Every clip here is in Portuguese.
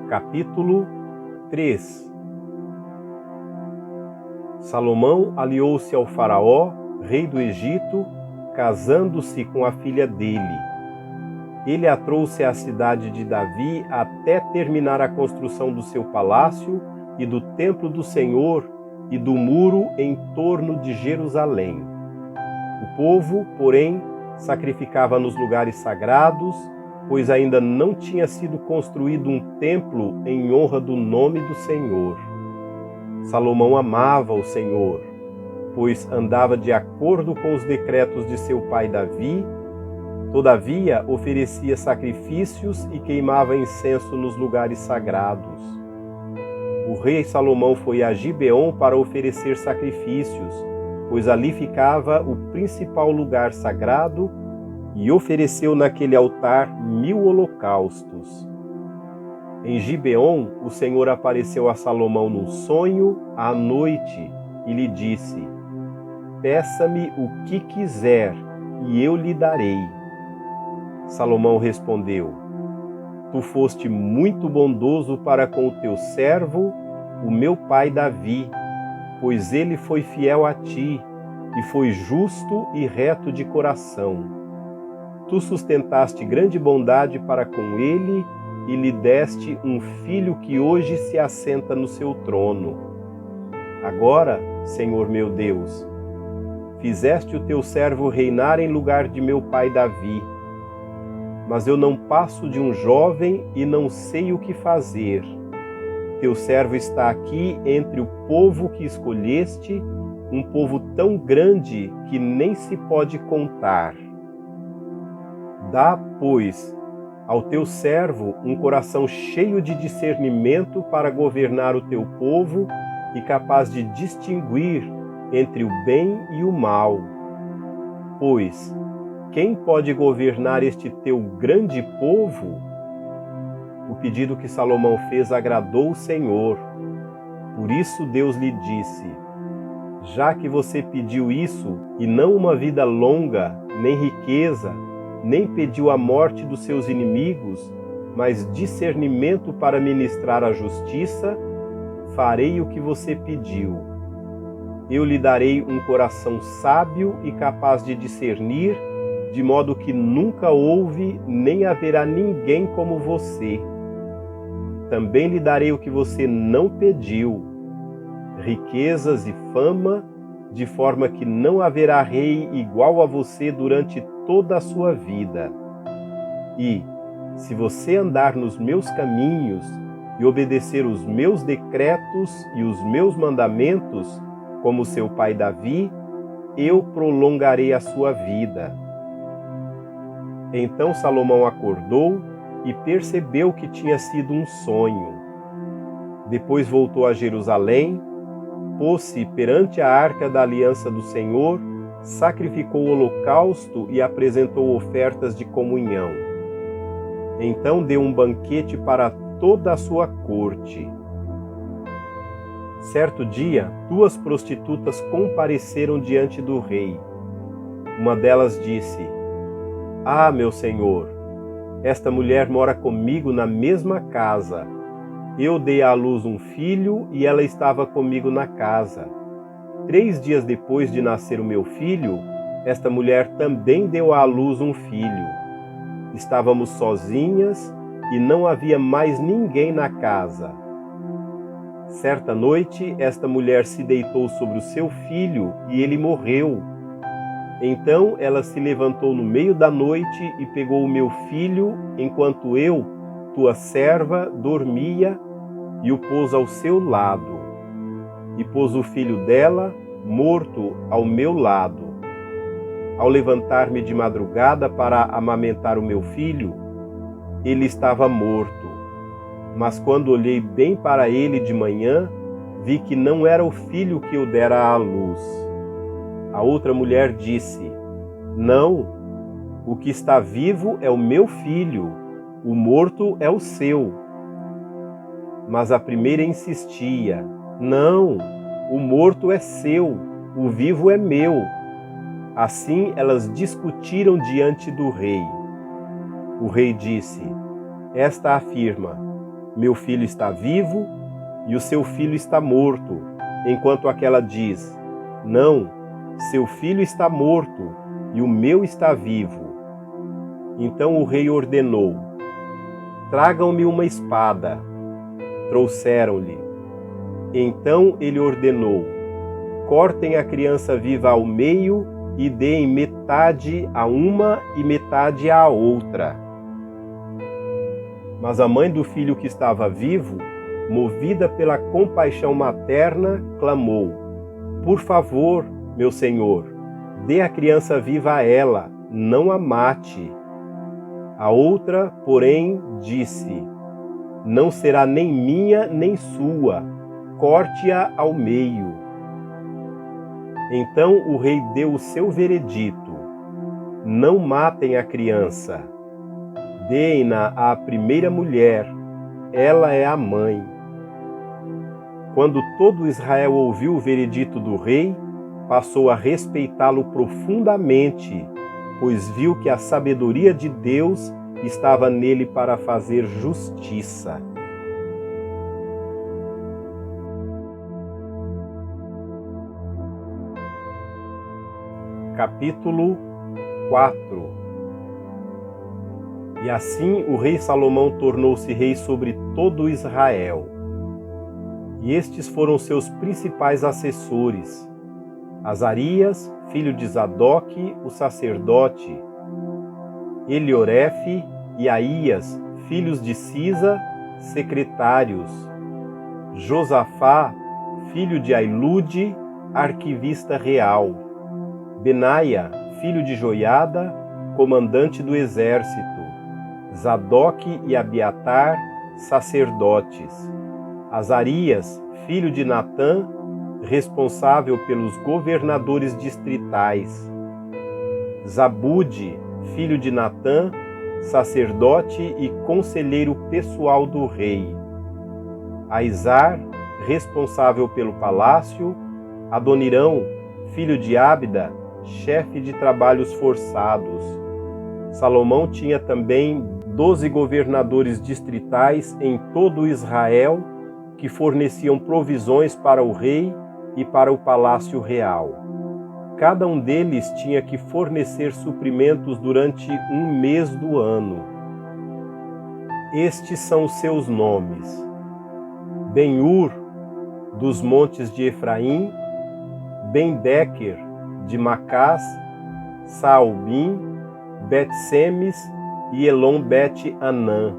Capítulo 3. Salomão aliou-se ao faraó, rei do Egito, casando-se com a filha dele. Ele a trouxe à cidade de Davi até terminar a construção do seu palácio e do templo do Senhor e do muro em torno de Jerusalém. O povo, porém, sacrificava nos lugares sagrados, pois ainda não tinha sido construído um templo em honra do nome do Senhor. Salomão amava o Senhor, pois andava de acordo com os decretos de seu pai Davi. Todavia, oferecia sacrifícios e queimava incenso nos lugares sagrados. O rei Salomão foi a Gibeon para oferecer sacrifícios, pois ali ficava o principal lugar sagrado, e ofereceu naquele altar 1000 holocaustos. Em Gibeon, o Senhor apareceu a Salomão num sonho à noite e lhe disse: "Peça-me o que quiser, e eu lhe darei." Salomão respondeu: "Tu foste muito bondoso para com o teu servo, o meu pai Davi, pois ele foi fiel a ti e foi justo e reto de coração. Tu sustentaste grande bondade para com ele e lhe deste um filho que hoje se assenta no seu trono. Agora, Senhor meu Deus, fizeste o teu servo reinar em lugar de meu pai Davi. Mas eu não passo de um jovem e não sei o que fazer. Teu servo está aqui entre o povo que escolheste, um povo tão grande que nem se pode contar. Dá, pois, ao teu servo um coração cheio de discernimento para governar o teu povo e capaz de distinguir entre o bem e o mal. Pois, quem pode governar este teu grande povo?" O pedido que Salomão fez agradou o Senhor. Por isso Deus lhe disse: "Já que você pediu isso, e não uma vida longa, nem riqueza, nem pediu a morte dos seus inimigos, mas discernimento para ministrar a justiça, farei o que você pediu. Eu lhe darei um coração sábio e capaz de discernir, de modo que nunca houve nem haverá ninguém como você. Também lhe darei o que você não pediu, riquezas e fama, de forma que não haverá rei igual a você durante toda a sua vida. E, se você andar nos meus caminhos e obedecer os meus decretos e os meus mandamentos, como seu pai Davi, eu prolongarei a sua vida." Então Salomão acordou e percebeu que tinha sido um sonho. Depois voltou a Jerusalém, pôs-se perante a arca da aliança do Senhor, sacrificou o holocausto e apresentou ofertas de comunhão. Então deu um banquete para toda a sua corte. Certo dia, 2 prostitutas compareceram diante do rei. Uma delas disse: "Ah, meu senhor, esta mulher mora comigo na mesma casa. Eu dei à luz um filho e ela estava comigo na casa. 3 dias depois de nascer o meu filho, esta mulher também deu à luz um filho. Estávamos sozinhas e não havia mais ninguém na casa. Certa noite, esta mulher se deitou sobre o seu filho e ele morreu. Então ela se levantou no meio da noite e pegou o meu filho, enquanto eu, tua serva, dormia, e o pôs ao seu lado. E pôs o filho dela, morto, ao meu lado. Ao levantar-me de madrugada para amamentar o meu filho, ele estava morto. Mas quando olhei bem para ele de manhã, vi que não era o filho que eu dera à luz." A outra mulher disse: "Não, o que está vivo é o meu filho, o morto é o seu." Mas a primeira insistia: "Não, o morto é seu, o vivo é meu." Assim elas discutiram diante do rei. O rei disse: "Esta afirma: meu filho está vivo e o seu filho está morto, enquanto aquela diz, não, seu filho está morto e o meu está vivo. Então o rei ordenou, tragam-me uma espada. Trouxeram-lhe. Então ele ordenou, cortem a criança viva ao meio e deem metade a uma e metade à outra. Mas a mãe do filho que estava vivo, movida pela compaixão materna, clamou, por favor, meu senhor, dê a criança viva a ela, não a mate. A outra, porém, disse, não será nem minha nem sua, corte-a ao meio. Então o rei deu o seu veredito, não matem a criança, deem-na à primeira mulher, ela é a mãe. Quando todo Israel ouviu o veredito do rei, passou a respeitá-lo profundamente, pois viu que a sabedoria de Deus estava nele para fazer justiça. Capítulo 4. E assim o rei Salomão tornou-se rei sobre todo Israel. E estes foram seus principais assessores: Azarias, filho de Zadoque, o sacerdote, Eliorefe e Aías, filhos de Cisa, secretários, Josafá, filho de Ailude, arquivista real, Benaia, filho de Joiada, comandante do exército, Zadoque e Abiatar, sacerdotes, Azarias, filho de Natã, responsável pelos governadores distritais, Zabude, filho de Natã, sacerdote e conselheiro pessoal do rei, Aizar, responsável pelo palácio, Adonirão, filho de Ábida, chefe de trabalhos forçados. Salomão tinha também 12 governadores distritais em todo Israel que forneciam provisões para o rei e para o palácio real. Cada um deles tinha que fornecer suprimentos durante um mês do ano. Estes são os seus nomes: Ben-Ur, dos montes de Efraim, Ben-Dequer, de Macás, Saalbim, Bet-Semes e Elon-Bet-Anã,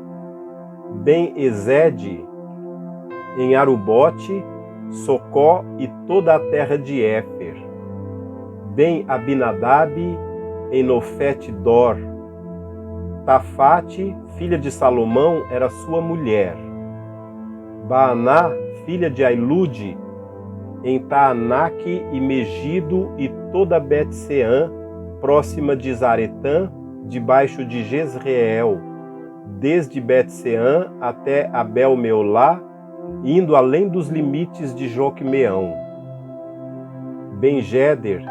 Ben-Ezede, em Arubote, Socó e toda a terra de Éfer, Ben-Abinadab, em Nofete-Dor, Tafate, filha de Salomão, era sua mulher, Baaná, filha de Ailude, em Taanaque e Megido e toda Bet-Seã, próxima de Zaretã, debaixo de Jezreel, desde Bet-Seã até Abel-Meolá, indo além dos limites de Joquemeão. Ben-Geder,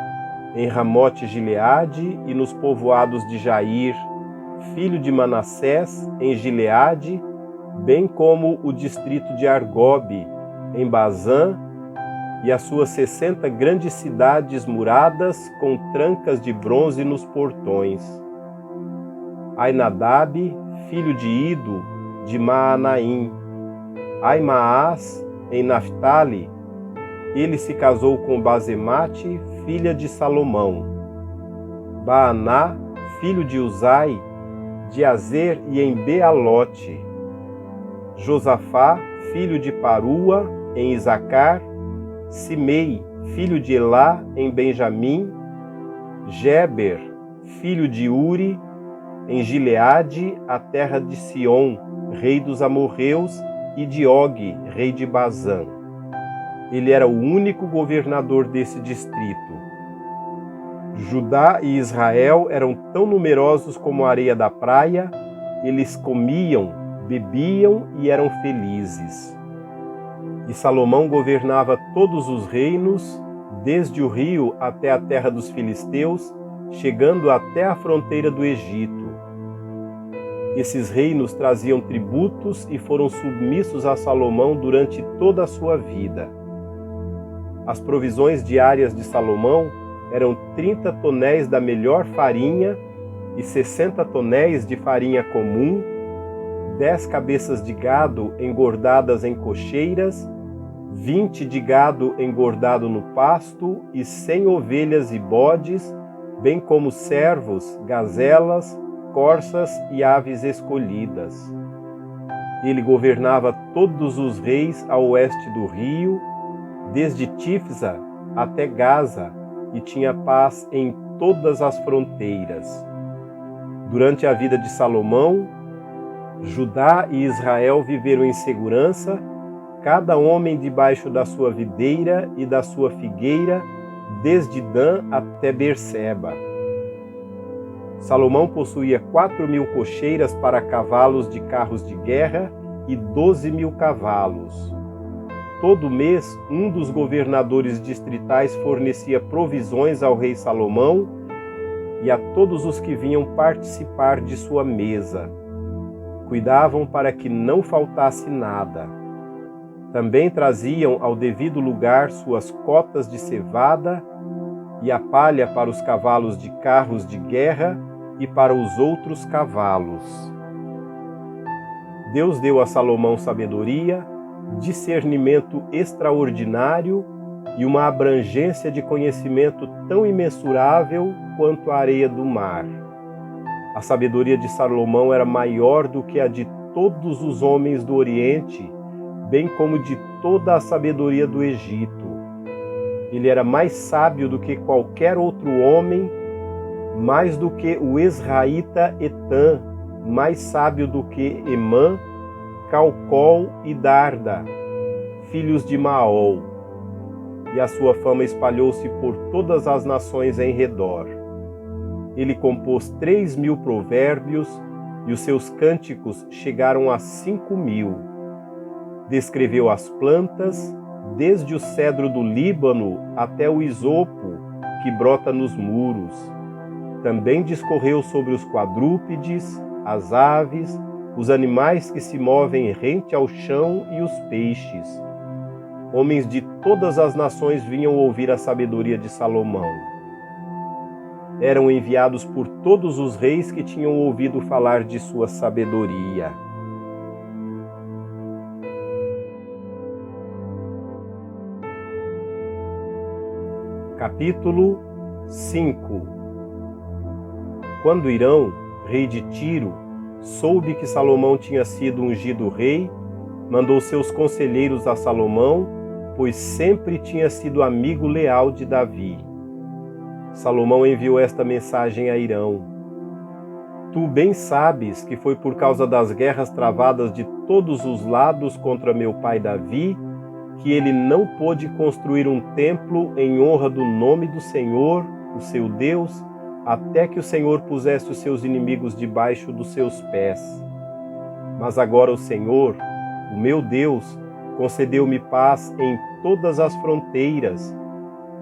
em Ramote-Gileade e nos povoados de Jair, filho de Manassés, em Gileade, bem como o distrito de Argobe, em Bazã, e as suas 60 grandes cidades muradas com trancas de bronze nos portões. Ainadab, filho de Ido, de Maanaim. Aimaás, em Naphtali, ele se casou com Bazemate, filha de Salomão. Baaná, filho de Uzai, de Azer e em Bealote. Josafá, filho de Parua, em Isacar. Simei, filho de Elá, em Benjamim. Geber, filho de Uri, em Gileade, a terra de Sion, rei dos amorreus, e de Og, rei de Bazã. Ele era o único governador desse distrito. Judá e Israel eram tão numerosos como a areia da praia, eles comiam, bebiam e eram felizes. E Salomão governava todos os reinos, desde o rio até a terra dos filisteus, chegando até a fronteira do Egito. Esses reinos traziam tributos e foram submissos a Salomão durante toda a sua vida. As provisões diárias de Salomão eram 30 tonéis da melhor farinha e 60 tonéis de farinha comum, 10 cabeças de gado engordadas em cocheiras, 20 de gado engordado no pasto e 100 ovelhas e bodes, bem como servos, gazelas, corças e aves escolhidas. Ele governava todos os reis a oeste do rio, desde Tifsa até Gaza, e tinha paz em todas as fronteiras. Durante a vida de Salomão, Judá e Israel viveram em segurança, cada homem debaixo da sua videira e da sua figueira, desde Dan até Berseba. Salomão possuía 4.000 cocheiras para cavalos de carros de guerra e 12.000 cavalos. Todo mês, um dos governadores distritais fornecia provisões ao rei Salomão e a todos os que vinham participar de sua mesa. Cuidavam para que não faltasse nada. Também traziam ao devido lugar suas cotas de cevada e a palha para os cavalos de carros de guerra e para os outros cavalos. Deus deu a Salomão sabedoria, discernimento extraordinário e uma abrangência de conhecimento tão imensurável quanto a areia do mar. A sabedoria de Salomão era maior do que a de todos os homens do Oriente, bem como de toda a sabedoria do Egito. Ele era mais sábio do que qualquer outro homem, mais do que o Esraíta Etã, mais sábio do que Emã, Calcol e Darda, filhos de Maol. E a sua fama espalhou-se por todas as nações em redor. Ele compôs 3.000 provérbios e os seus cânticos chegaram a 5.000. Descreveu as plantas, desde o cedro do Líbano até o isopo que brota nos muros. Também discorreu sobre os quadrúpedes, as aves, os animais que se movem rente ao chão e os peixes. Homens de todas as nações vinham ouvir a sabedoria de Salomão. Eram enviados por todos os reis que tinham ouvido falar de sua sabedoria. Capítulo 5. Quando Hirão, rei de Tiro, soube que Salomão tinha sido ungido rei, mandou seus conselheiros a Salomão, pois sempre tinha sido amigo leal de Davi. Salomão enviou esta mensagem a Hirão: Tu bem sabes que foi por causa das guerras travadas de todos os lados contra meu pai Davi, que ele não pôde construir um templo em honra do nome do Senhor, o seu Deus, até que o Senhor pusesse os seus inimigos debaixo dos seus pés. Mas agora o Senhor, o meu Deus, concedeu-me paz em todas as fronteiras,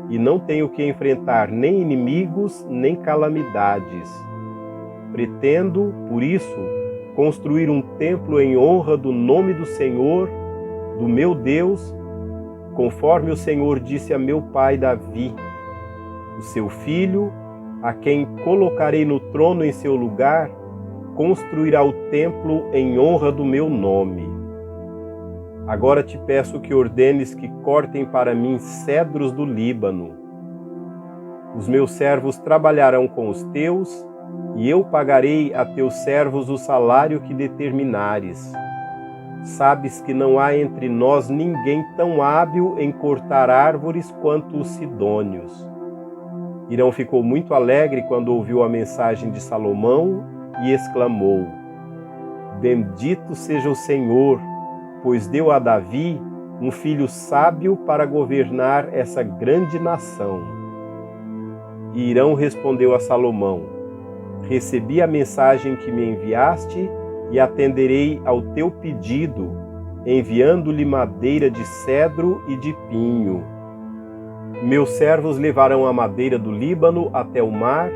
e não tenho que enfrentar nem inimigos, nem calamidades. Pretendo, por isso, construir um templo em honra do nome do Senhor, do meu Deus, conforme o Senhor disse a meu pai Davi. O seu filho, a quem colocarei no trono em seu lugar, construirá o templo em honra do meu nome. Agora te peço que ordenes que cortem para mim cedros do Líbano. Os meus servos trabalharão com os teus, e eu pagarei a teus servos o salário que determinares. Sabes que não há entre nós ninguém tão hábil em cortar árvores quanto os sidônios. Hirão ficou muito alegre quando ouviu a mensagem de Salomão e exclamou: Bendito seja o Senhor, pois deu a Davi um filho sábio para governar essa grande nação. E Hirão respondeu a Salomão: Recebi a mensagem que me enviaste e atenderei ao teu pedido, enviando-lhe madeira de cedro e de pinho. Meus servos levarão a madeira do Líbano até o mar,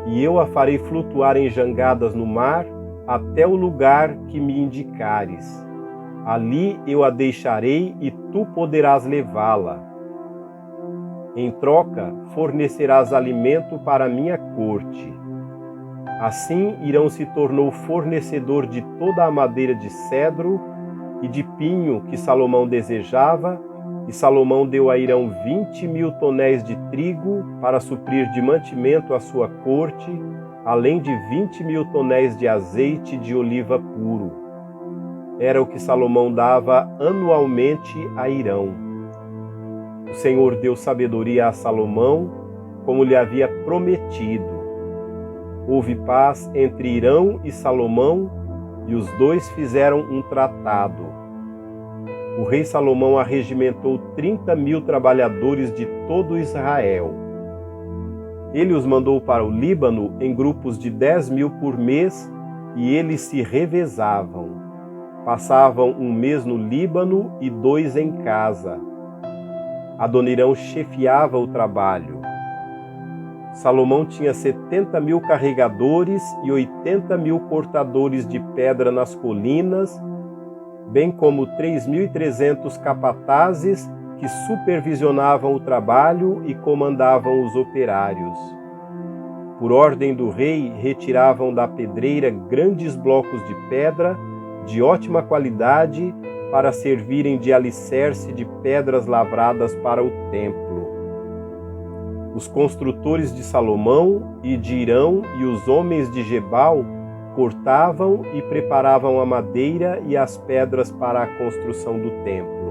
e eu a farei flutuar em jangadas no mar, até o lugar que me indicares. Ali eu a deixarei e tu poderás levá-la. Em troca, fornecerás alimento para minha corte. Assim Hirão se tornou fornecedor de toda a madeira de cedro e de pinho que Salomão desejava, e Salomão deu a Hirão 20.000 tonéis de trigo para suprir de mantimento a sua corte, além de 20.000 tonéis de azeite de oliva puro. Era o que Salomão dava anualmente a Hirão. O Senhor deu sabedoria a Salomão, como lhe havia prometido. Houve paz entre Hirão e Salomão, e os dois fizeram um tratado. O rei Salomão arregimentou 30.000 trabalhadores de todo Israel. Ele os mandou para o Líbano em grupos de 10.000 por mês, e eles se revezavam. Passavam um mês no Líbano e 2 em casa. Adonirão chefiava o trabalho. Salomão tinha 70.000 carregadores e 80.000 cortadores de pedra nas colinas, bem como 3.300 capatazes que supervisionavam o trabalho e comandavam os operários. Por ordem do rei, retiravam da pedreira grandes blocos de pedra de ótima qualidade para servirem de alicerce de pedras lavradas para o templo. Os construtores de Salomão e de Hirão e os homens de Gebal cortavam e preparavam a madeira e as pedras para a construção do templo.